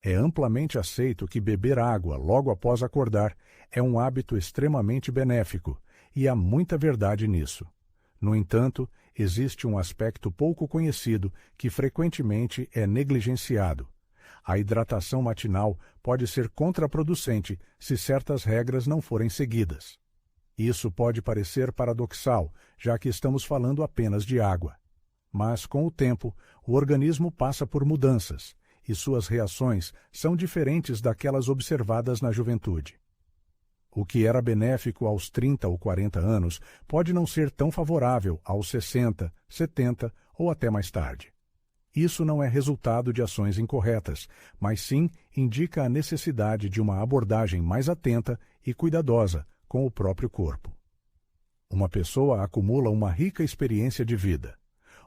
É amplamente aceito que beber água logo após acordar é um hábito extremamente benéfico, e há muita verdade nisso. No entanto, existe um aspecto pouco conhecido que frequentemente é negligenciado. A hidratação matinal pode ser contraproducente se certas regras não forem seguidas. Isso pode parecer paradoxal, já que estamos falando apenas de água. Mas, com o tempo, o organismo passa por mudanças, e suas reações são diferentes daquelas observadas na juventude. O que era benéfico aos 30 ou 40 anos pode não ser tão favorável aos 60, 70 ou até mais tarde. Isso não é resultado de ações incorretas, mas sim indica a necessidade de uma abordagem mais atenta e cuidadosa com o próprio corpo. Uma pessoa acumula uma rica experiência de vida.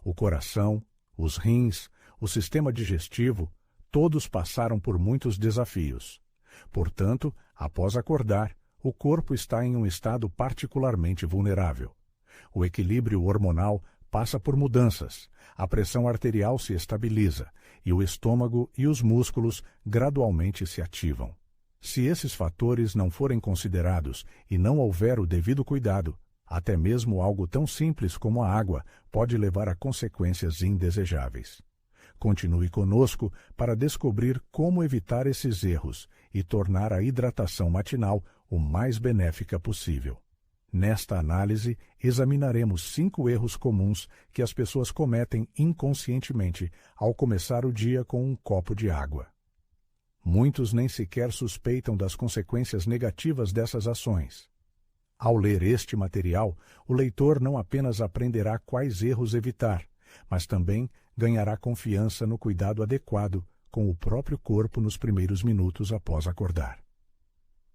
O coração, os rins, o sistema digestivo, todos passaram por muitos desafios. Portanto, após acordar, o corpo está em um estado particularmente vulnerável. O equilíbrio hormonal passa por mudanças, a pressão arterial se estabiliza e o estômago e os músculos gradualmente se ativam. Se esses fatores não forem considerados e não houver o devido cuidado, até mesmo algo tão simples como a água pode levar a consequências indesejáveis. Continue conosco para descobrir como evitar esses erros e tornar a hidratação matinal o mais benéfica possível. Nesta análise, examinaremos 5 erros comuns que as pessoas cometem inconscientemente ao começar o dia com um copo de água. Muitos nem sequer suspeitam das consequências negativas dessas ações. Ao ler este material, o leitor não apenas aprenderá quais erros evitar, mas também ganhará confiança no cuidado adequado com o próprio corpo nos primeiros minutos após acordar.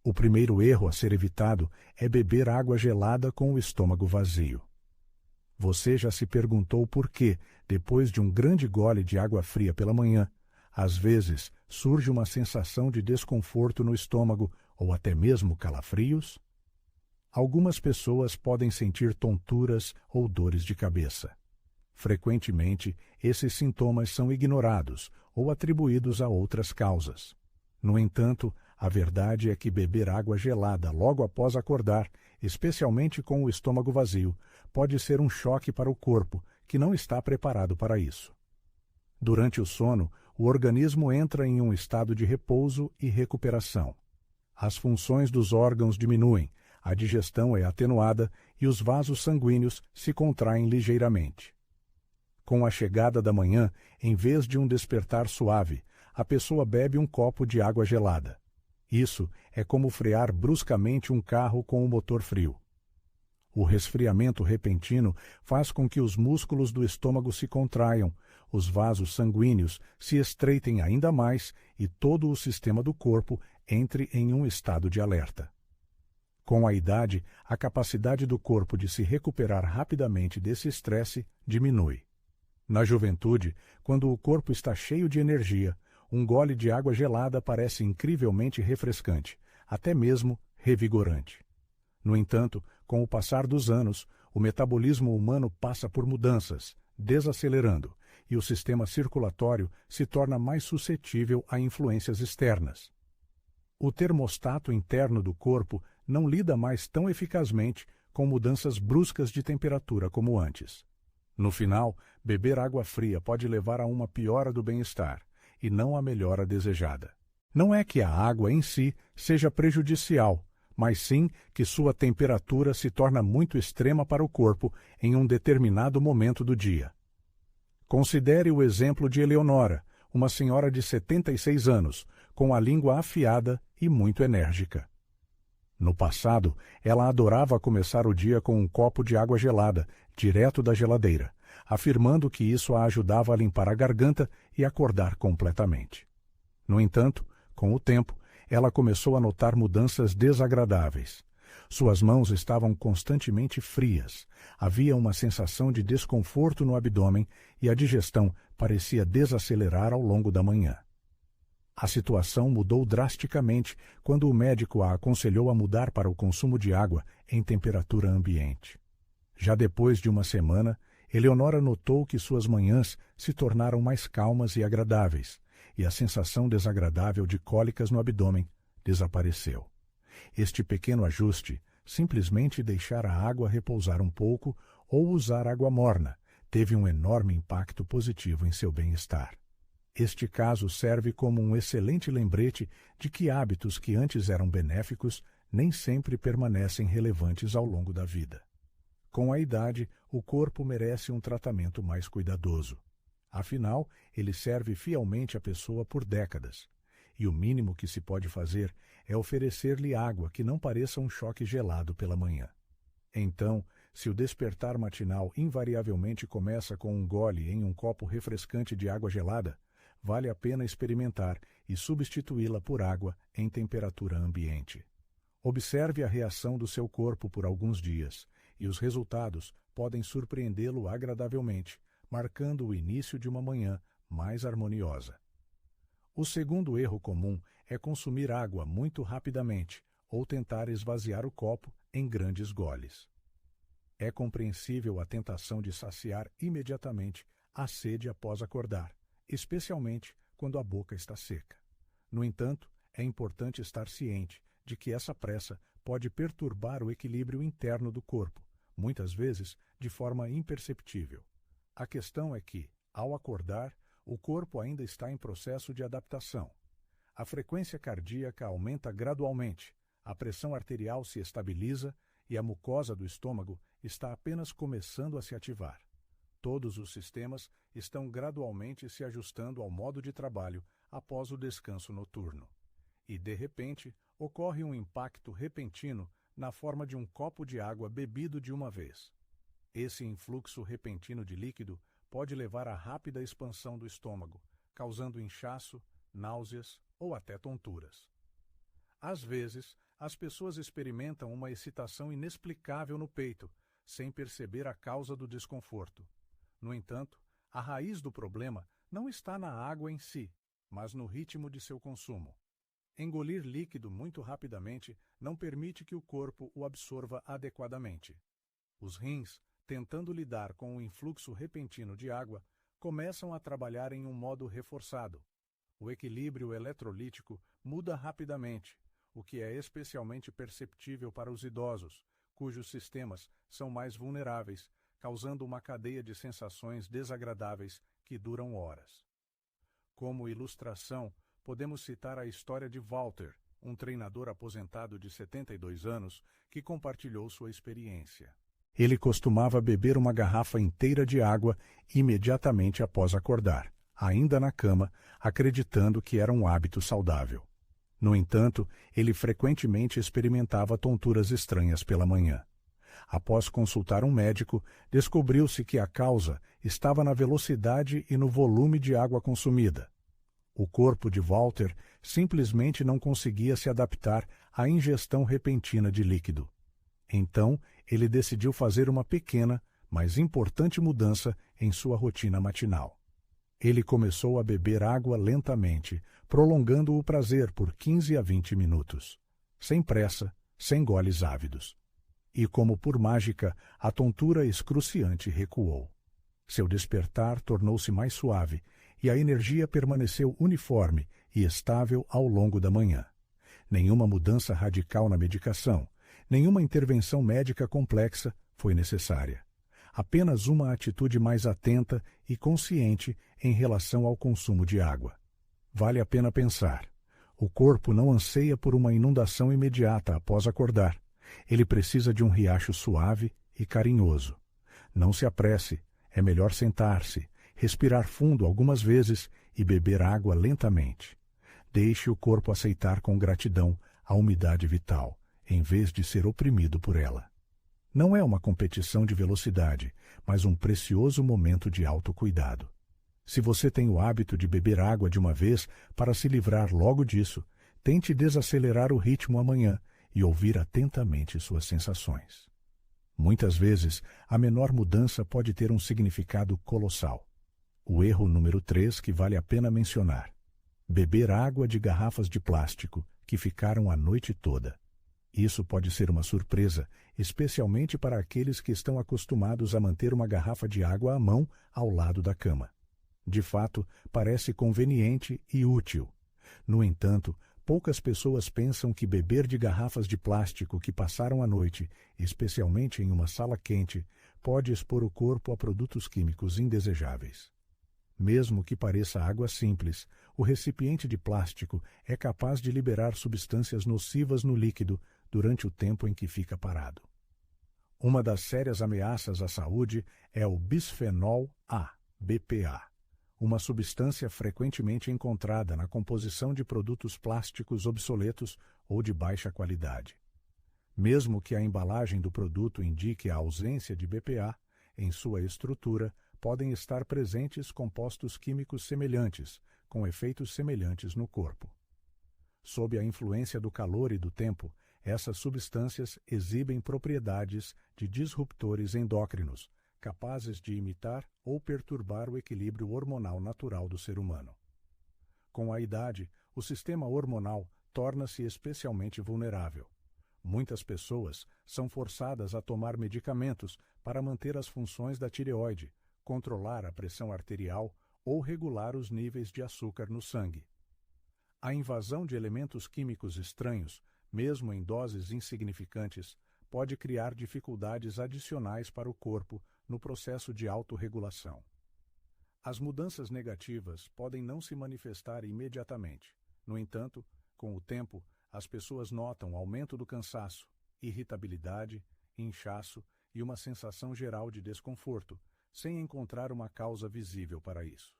O primeiro erro a ser evitado é beber água gelada com o estômago vazio. Você já se perguntou por que, depois de um grande gole de água fria pela manhã, às vezes surge uma sensação de desconforto no estômago ou até mesmo calafrios? Algumas pessoas podem sentir tonturas ou dores de cabeça. Frequentemente, esses sintomas são ignorados ou atribuídos a outras causas. No entanto, a verdade é que beber água gelada logo após acordar, especialmente com o estômago vazio, pode ser um choque para o corpo, que não está preparado para isso. Durante o sono, o organismo entra em um estado de repouso e recuperação. As funções dos órgãos diminuem, a digestão é atenuada e os vasos sanguíneos se contraem ligeiramente. Com a chegada da manhã, em vez de um despertar suave, a pessoa bebe um copo de água gelada. Isso é como frear bruscamente um carro com o motor frio. O resfriamento repentino faz com que os músculos do estômago se contraiam, os vasos sanguíneos se estreitem ainda mais e todo o sistema do corpo entre em um estado de alerta. Com a idade, a capacidade do corpo de se recuperar rapidamente desse estresse diminui. Na juventude, quando o corpo está cheio de energia, um gole de água gelada parece incrivelmente refrescante, até mesmo revigorante. No entanto, com o passar dos anos, o metabolismo humano passa por mudanças, desacelerando, e o sistema circulatório se torna mais suscetível a influências externas. O termostato interno do corpo não lida mais tão eficazmente com mudanças bruscas de temperatura como antes. No final, beber água fria pode levar a uma piora do bem-estar, e não a melhora desejada. Não é que a água em si seja prejudicial, mas sim que sua temperatura se torna muito extrema para o corpo em um determinado momento do dia. Considere o exemplo de Eleonora, uma senhora de 76 anos, com a língua afiada e muito enérgica. No passado, ela adorava começar o dia com um copo de água gelada, direto da geladeira, afirmando que isso a ajudava a limpar a garganta e acordar completamente. No entanto, com o tempo, ela começou a notar mudanças desagradáveis. Suas mãos estavam constantemente frias, havia uma sensação de desconforto no abdômen e a digestão parecia desacelerar ao longo da manhã. A situação mudou drasticamente quando o médico a aconselhou a mudar para o consumo de água em temperatura ambiente. Já depois de uma semana, Eleonora notou que suas manhãs se tornaram mais calmas e agradáveis, e a sensação desagradável de cólicas no abdômen desapareceu. Este pequeno ajuste, simplesmente deixar a água repousar um pouco ou usar água morna, teve um enorme impacto positivo em seu bem-estar. Este caso serve como um excelente lembrete de que hábitos que antes eram benéficos nem sempre permanecem relevantes ao longo da vida. Com a idade, o corpo merece um tratamento mais cuidadoso. Afinal, ele serve fielmente à pessoa por décadas, e o mínimo que se pode fazer é oferecer-lhe água que não pareça um choque gelado pela manhã. Então, se o despertar matinal invariavelmente começa com um gole em um copo refrescante de água gelada, vale a pena experimentar e substituí-la por água em temperatura ambiente. Observe a reação do seu corpo por alguns dias, e os resultados podem surpreendê-lo agradavelmente, marcando o início de uma manhã mais harmoniosa. O segundo erro comum é consumir água muito rapidamente ou tentar esvaziar o copo em grandes goles. É compreensível a tentação de saciar imediatamente a sede após acordar, especialmente quando a boca está seca. No entanto, é importante estar ciente de que essa pressa pode perturbar o equilíbrio interno do corpo, muitas vezes de forma imperceptível. A questão é que, ao acordar, o corpo ainda está em processo de adaptação. A frequência cardíaca aumenta gradualmente, a pressão arterial se estabiliza e a mucosa do estômago está apenas começando a se ativar. Todos os sistemas estão gradualmente se ajustando ao modo de trabalho após o descanso noturno. E, de repente, ocorre um impacto repentino na forma de um copo de água bebido de uma vez. Esse influxo repentino de líquido pode levar à rápida expansão do estômago, causando inchaço, náuseas ou até tonturas. Às vezes, as pessoas experimentam uma excitação inexplicável no peito, sem perceber a causa do desconforto. No entanto, a raiz do problema não está na água em si, mas no ritmo de seu consumo. Engolir líquido muito rapidamente não permite que o corpo o absorva adequadamente. Os rins, tentando lidar com o influxo repentino de água, começam a trabalhar em um modo reforçado. O equilíbrio eletrolítico muda rapidamente, o que é especialmente perceptível para os idosos, cujos sistemas são mais vulneráveis, causando uma cadeia de sensações desagradáveis que duram horas. Como ilustração, podemos citar a história de Walter, um treinador aposentado de 72 anos que compartilhou sua experiência. Ele costumava beber uma garrafa inteira de água imediatamente após acordar, ainda na cama, acreditando que era um hábito saudável. No entanto, ele frequentemente experimentava tonturas estranhas pela manhã. Após consultar um médico, descobriu-se que a causa estava na velocidade e no volume de água consumida. O corpo de Walter simplesmente não conseguia se adaptar à ingestão repentina de líquido. Então, ele decidiu fazer uma pequena, mas importante mudança em sua rotina matinal. Ele começou a beber água lentamente, prolongando o prazer por 15 a 20 minutos, sem pressa, sem goles ávidos. E como por mágica, a tontura excruciante recuou. Seu despertar tornou-se mais suave e a energia permaneceu uniforme e estável ao longo da manhã. Nenhuma mudança radical na medicação, nenhuma intervenção médica complexa foi necessária. Apenas uma atitude mais atenta e consciente em relação ao consumo de água. Vale a pena pensar. O corpo não anseia por uma inundação imediata após acordar. Ele precisa de um riacho suave e carinhoso. Não se apresse, é melhor sentar-se, respirar fundo algumas vezes e beber água lentamente. Deixe o corpo aceitar com gratidão a umidade vital, em vez de ser oprimido por ela. Não é uma competição de velocidade, mas um precioso momento de autocuidado. Se você tem o hábito de beber água de uma vez para se livrar logo disso, tente desacelerar o ritmo amanhã e ouvir atentamente suas sensações. Muitas vezes, a menor mudança pode ter um significado colossal. O erro número 3 que vale a pena mencionar: beber água de garrafas de plástico que ficaram a noite toda. Isso pode ser uma surpresa, especialmente para aqueles que estão acostumados a manter uma garrafa de água à mão ao lado da cama. De fato, parece conveniente e útil. No entanto, poucas pessoas pensam que beber de garrafas de plástico que passaram a noite, especialmente em uma sala quente, pode expor o corpo a produtos químicos indesejáveis. Mesmo que pareça água simples, o recipiente de plástico é capaz de liberar substâncias nocivas no líquido durante o tempo em que fica parado. Uma das sérias ameaças à saúde é o bisfenol A, BPA, uma substância frequentemente encontrada na composição de produtos plásticos obsoletos ou de baixa qualidade. Mesmo que a embalagem do produto indique a ausência de BPA, em sua estrutura podem estar presentes compostos químicos semelhantes, com efeitos semelhantes no corpo. Sob a influência do calor e do tempo, essas substâncias exibem propriedades de disruptores endócrinos, capazes de imitar ou perturbar o equilíbrio hormonal natural do ser humano. Com a idade, o sistema hormonal torna-se especialmente vulnerável. Muitas pessoas são forçadas a tomar medicamentos para manter as funções da tireoide, controlar a pressão arterial ou regular os níveis de açúcar no sangue. A invasão de elementos químicos estranhos, mesmo em doses insignificantes, pode criar dificuldades adicionais para o corpo no processo de autorregulação. As mudanças negativas podem não se manifestar imediatamente. No entanto, com o tempo, as pessoas notam aumento do cansaço, irritabilidade, inchaço e uma sensação geral de desconforto, sem encontrar uma causa visível para isso.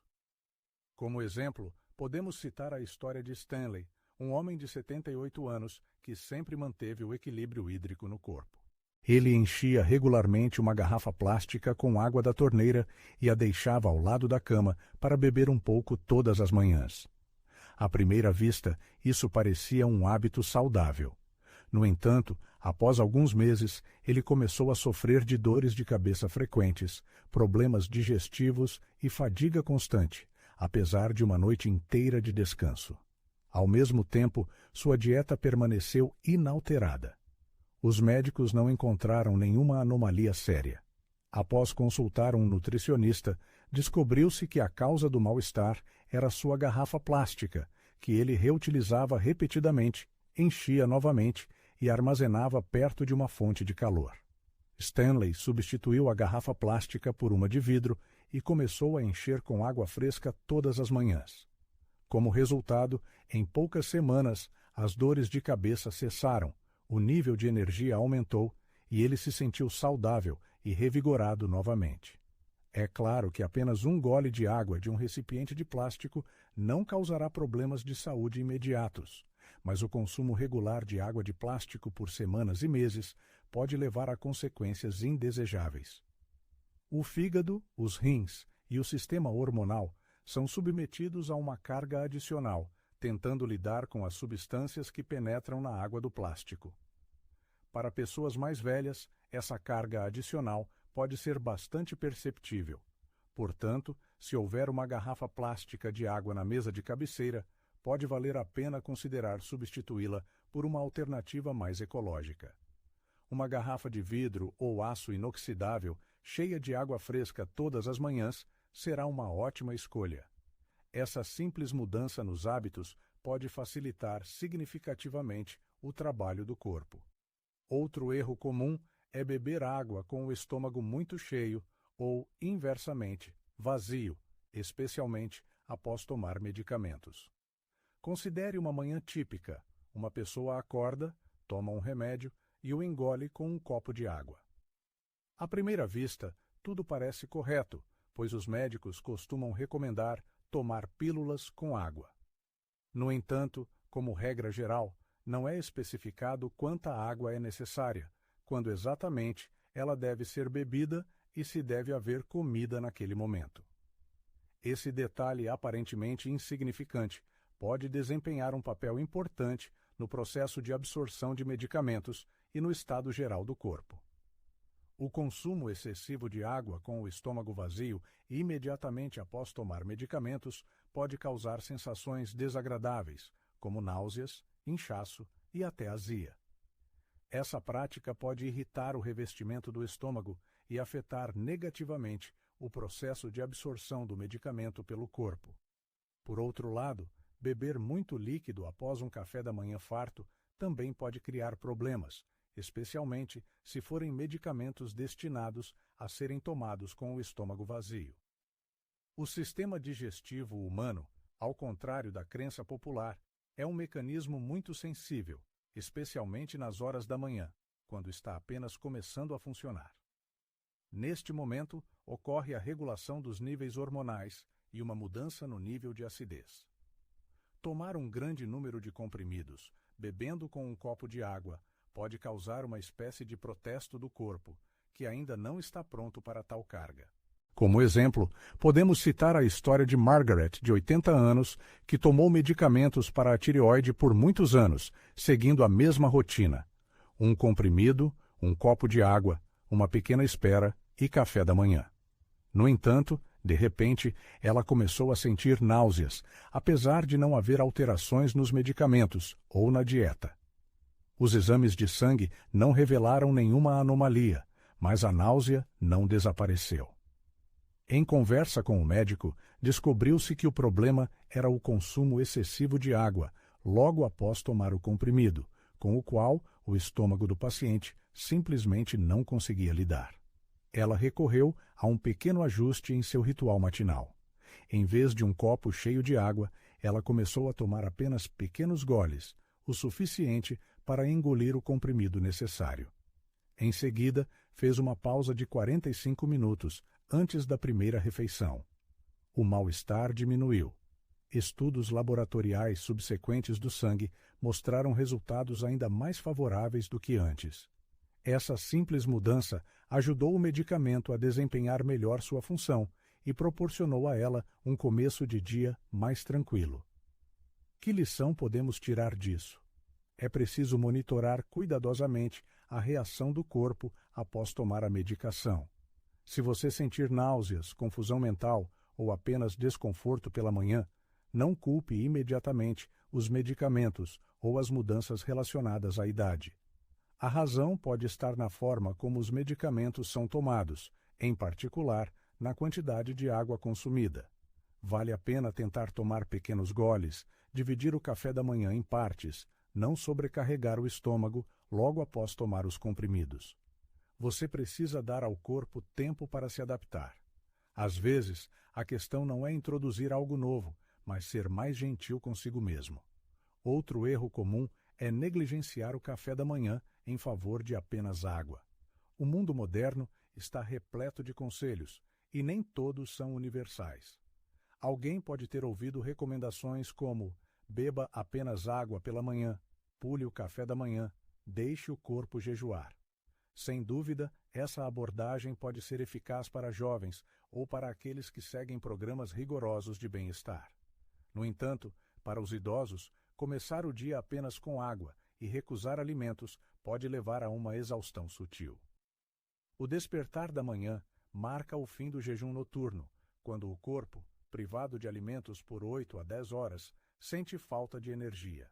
Como exemplo, podemos citar a história de Stanley, um homem de 78 anos que sempre manteve o equilíbrio hídrico no corpo. Ele enchia regularmente uma garrafa plástica com água da torneira e a deixava ao lado da cama para beber um pouco todas as manhãs. À primeira vista, isso parecia um hábito saudável. No entanto, após alguns meses, ele começou a sofrer de dores de cabeça frequentes, problemas digestivos e fadiga constante, apesar de uma noite inteira de descanso. Ao mesmo tempo, sua dieta permaneceu inalterada. Os médicos não encontraram nenhuma anomalia séria. Após consultar um nutricionista, descobriu-se que a causa do mal-estar era sua garrafa plástica, que ele reutilizava repetidamente, enchia novamente e armazenava perto de uma fonte de calor. Stanley substituiu a garrafa plástica por uma de vidro e começou a encher com água fresca todas as manhãs. Como resultado, em poucas semanas, as dores de cabeça cessaram, o nível de energia aumentou e ele se sentiu saudável e revigorado novamente. É claro que apenas um gole de água de um recipiente de plástico não causará problemas de saúde imediatos, mas o consumo regular de água de plástico por semanas e meses pode levar a consequências indesejáveis. O fígado, os rins e o sistema hormonal são submetidos a uma carga adicional, tentando lidar com as substâncias que penetram na água do plástico. Para pessoas mais velhas, essa carga adicional pode ser bastante perceptível. Portanto, se houver uma garrafa plástica de água na mesa de cabeceira, pode valer a pena considerar substituí-la por uma alternativa mais ecológica. Uma garrafa de vidro ou aço inoxidável cheia de água fresca todas as manhãs será uma ótima escolha. Essa simples mudança nos hábitos pode facilitar significativamente o trabalho do corpo. Outro erro comum é beber água com o estômago muito cheio ou, inversamente, vazio, especialmente após tomar medicamentos. Considere uma manhã típica. Uma pessoa acorda, toma um remédio e o engole com um copo de água. À primeira vista, tudo parece correto, pois os médicos costumam recomendar tomar pílulas com água. No entanto, como regra geral, não é especificado quanta água é necessária, quando exatamente ela deve ser bebida e se deve haver comida naquele momento. Esse detalhe aparentemente insignificante pode desempenhar um papel importante no processo de absorção de medicamentos e no estado geral do corpo. O consumo excessivo de água com o estômago vazio imediatamente após tomar medicamentos pode causar sensações desagradáveis, como náuseas, inchaço e até azia. Essa prática pode irritar o revestimento do estômago e afetar negativamente o processo de absorção do medicamento pelo corpo. Por outro lado, beber muito líquido após um café da manhã farto também pode criar problemas, especialmente se forem medicamentos destinados a serem tomados com o estômago vazio. O sistema digestivo humano, ao contrário da crença popular, é um mecanismo muito sensível, especialmente nas horas da manhã, quando está apenas começando a funcionar. Neste momento, ocorre a regulação dos níveis hormonais e uma mudança no nível de acidez. Tomar um grande número de comprimidos, bebendo com um copo de água, pode causar uma espécie de protesto do corpo, que ainda não está pronto para tal carga. Como exemplo, podemos citar a história de Margaret, de 80 anos, que tomou medicamentos para a tireoide por muitos anos, seguindo a mesma rotina: um comprimido, um copo de água, uma pequena espera e café da manhã. No entanto, de repente, ela começou a sentir náuseas, apesar de não haver alterações nos medicamentos ou na dieta. Os exames de sangue não revelaram nenhuma anomalia, mas a náusea não desapareceu. Em conversa com o médico, descobriu-se que o problema era o consumo excessivo de água logo após tomar o comprimido, com o qual o estômago do paciente simplesmente não conseguia lidar. Ela recorreu a um pequeno ajuste em seu ritual matinal. Em vez de um copo cheio de água, ela começou a tomar apenas pequenos goles, o suficiente para engolir o comprimido necessário. Em seguida, fez uma pausa de 45 minutos antes da primeira refeição. O mal-estar diminuiu. Estudos laboratoriais subsequentes do sangue mostraram resultados ainda mais favoráveis do que antes. Essa simples mudança ajudou o medicamento a desempenhar melhor sua função e proporcionou a ela um começo de dia mais tranquilo. Que lição podemos tirar disso? É preciso monitorar cuidadosamente a reação do corpo após tomar a medicação. Se você sentir náuseas, confusão mental ou apenas desconforto pela manhã, não culpe imediatamente os medicamentos ou as mudanças relacionadas à idade. A razão pode estar na forma como os medicamentos são tomados, em particular, na quantidade de água consumida. Vale a pena tentar tomar pequenos goles, dividir o café da manhã em partes, não sobrecarregar o estômago logo após tomar os comprimidos. Você precisa dar ao corpo tempo para se adaptar. Às vezes, a questão não é introduzir algo novo, mas ser mais gentil consigo mesmo. Outro erro comum é negligenciar o café da manhã em favor de apenas água. O mundo moderno está repleto de conselhos, e nem todos são universais. Alguém pode ter ouvido recomendações como: beba apenas água pela manhã, pule o café da manhã, deixe o corpo jejuar. Sem dúvida, essa abordagem pode ser eficaz para jovens ou para aqueles que seguem programas rigorosos de bem-estar. No entanto, para os idosos, começar o dia apenas com água e recusar alimentos pode levar a uma exaustão sutil. O despertar da manhã marca o fim do jejum noturno, quando o corpo, privado de alimentos por 8 a 10 horas, sente falta de energia.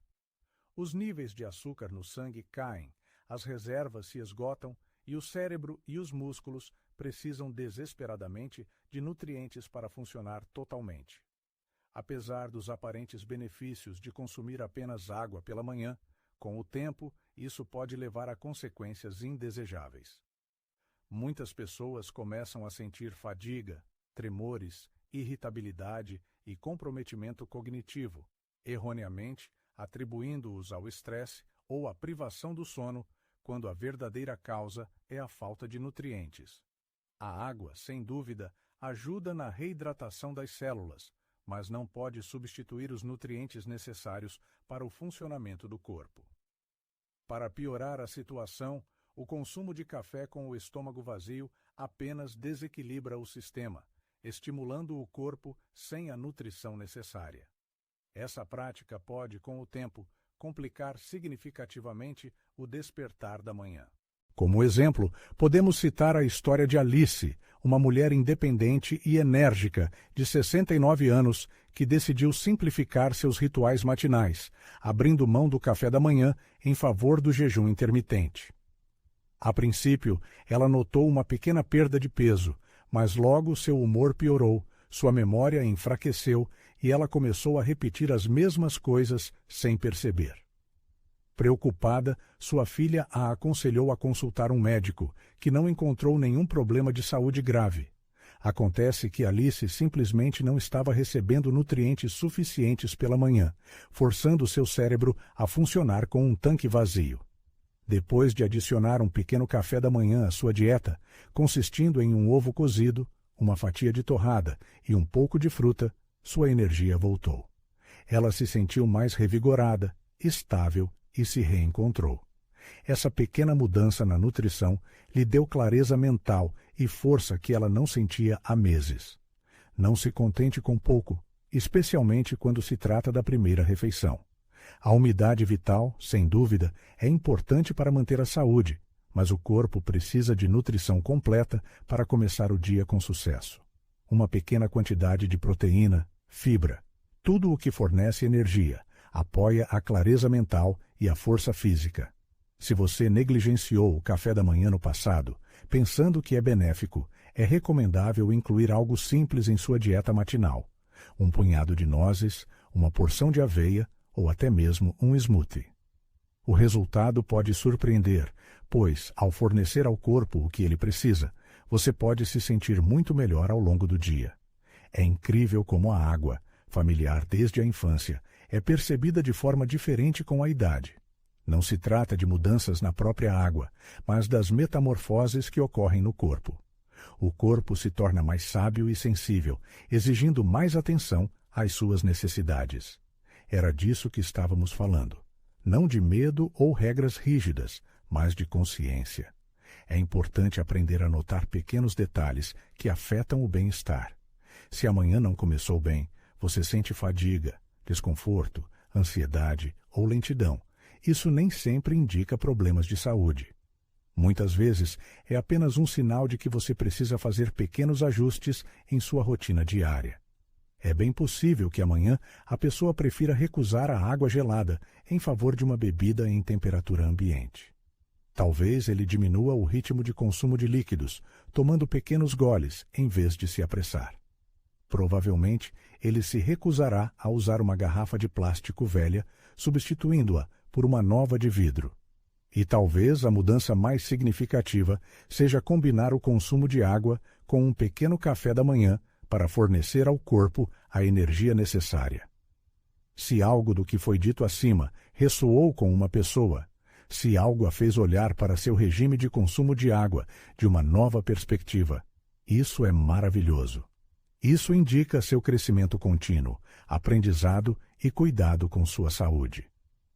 Os níveis de açúcar no sangue caem, as reservas se esgotam e o cérebro e os músculos precisam desesperadamente de nutrientes para funcionar totalmente. Apesar dos aparentes benefícios de consumir apenas água pela manhã, com o tempo, isso pode levar a consequências indesejáveis. Muitas pessoas começam a sentir fadiga, tremores, irritabilidade e comprometimento cognitivo, erroneamente atribuindo-os ao estresse ou à privação do sono, quando a verdadeira causa é a falta de nutrientes. A água, sem dúvida, ajuda na reidratação das células, mas não pode substituir os nutrientes necessários para o funcionamento do corpo. Para piorar a situação, o consumo de café com o estômago vazio apenas desequilibra o sistema, estimulando o corpo sem a nutrição necessária. Essa prática pode, com o tempo, complicar significativamente o despertar da manhã. Como exemplo, podemos citar a história de Alice, uma mulher independente e enérgica de 69 anos que decidiu simplificar seus rituais matinais, abrindo mão do café da manhã em favor do jejum intermitente. A princípio, ela notou uma pequena perda de peso, Mas logo seu humor piorou, sua memória enfraqueceu e ela começou a repetir as mesmas coisas sem perceber. Preocupada, sua filha a aconselhou a consultar um médico, que não encontrou nenhum problema de saúde grave. Acontece que Alice simplesmente não estava recebendo nutrientes suficientes pela manhã, forçando seu cérebro a funcionar com um tanque vazio. Depois de adicionar um pequeno café da manhã à sua dieta, consistindo em um ovo cozido, uma fatia de torrada e um pouco de fruta, sua energia voltou. Ela se sentiu mais revigorada, estável e se reencontrou. Essa pequena mudança na nutrição lhe deu clareza mental e força que ela não sentia há meses. Não se contente com pouco, especialmente quando se trata da primeira refeição. A umidade vital, sem dúvida, é importante para manter a saúde, mas o corpo precisa de nutrição completa para começar o dia com sucesso. Uma pequena quantidade de proteína, fibra, tudo o que fornece energia, apoia a clareza mental e a força física. Se você negligenciou o café da manhã no passado, pensando que é benéfico, é recomendável incluir algo simples em sua dieta matinal. Um punhado de nozes, uma porção de aveia ou até mesmo um smoothie. O resultado pode surpreender, pois, ao fornecer ao corpo o que ele precisa, você pode se sentir muito melhor ao longo do dia. É incrível como a água, familiar desde a infância, é percebida de forma diferente com a idade. Não se trata de mudanças na própria água, mas das metamorfoses que ocorrem no corpo. O corpo se torna mais sábio e sensível, exigindo mais atenção às suas necessidades. Era disso que estávamos falando. Não de medo ou regras rígidas, mas de consciência. É importante aprender a notar pequenos detalhes que afetam o bem-estar. Se amanhã não começou bem, você sente fadiga, desconforto, ansiedade ou lentidão. Isso nem sempre indica problemas de saúde. Muitas vezes é apenas um sinal de que você precisa fazer pequenos ajustes em sua rotina diária. É bem possível que amanhã a pessoa prefira recusar a água gelada em favor de uma bebida em temperatura ambiente. Talvez ele diminua o ritmo de consumo de líquidos, tomando pequenos goles em vez de se apressar. Provavelmente, ele se recusará a usar uma garrafa de plástico velha, substituindo-a por uma nova de vidro. E talvez a mudança mais significativa seja combinar o consumo de água com um pequeno café da manhã para fornecer ao corpo a energia necessária. Se algo do que foi dito acima ressoou com uma pessoa, se algo a fez olhar para seu regime de consumo de água de uma nova perspectiva, isso é maravilhoso. Isso indica seu crescimento contínuo, aprendizado e cuidado com sua saúde.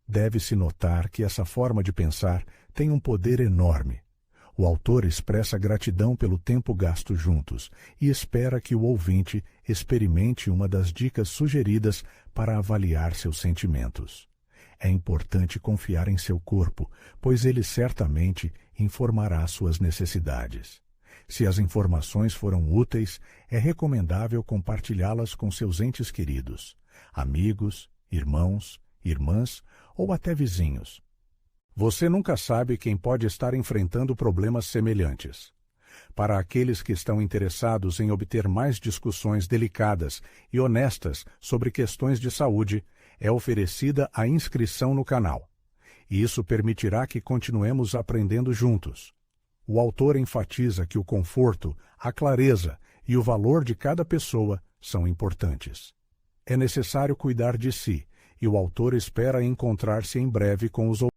Deve-se notar que essa forma de pensar tem um poder enorme. O autor expressa gratidão pelo tempo gasto juntos e espera que o ouvinte experimente uma das dicas sugeridas para avaliar seus sentimentos. É importante confiar em seu corpo, pois ele certamente informará suas necessidades. Se as informações foram úteis, é recomendável compartilhá-las com seus entes queridos, amigos, irmãos, irmãs ou até vizinhos. Você nunca sabe quem pode estar enfrentando problemas semelhantes. Para aqueles que estão interessados em obter mais discussões delicadas e honestas sobre questões de saúde, é oferecida a inscrição no canal. E isso permitirá que continuemos aprendendo juntos. O autor enfatiza que o conforto, a clareza e o valor de cada pessoa são importantes. É necessário cuidar de si, e o autor espera encontrar-se em breve com os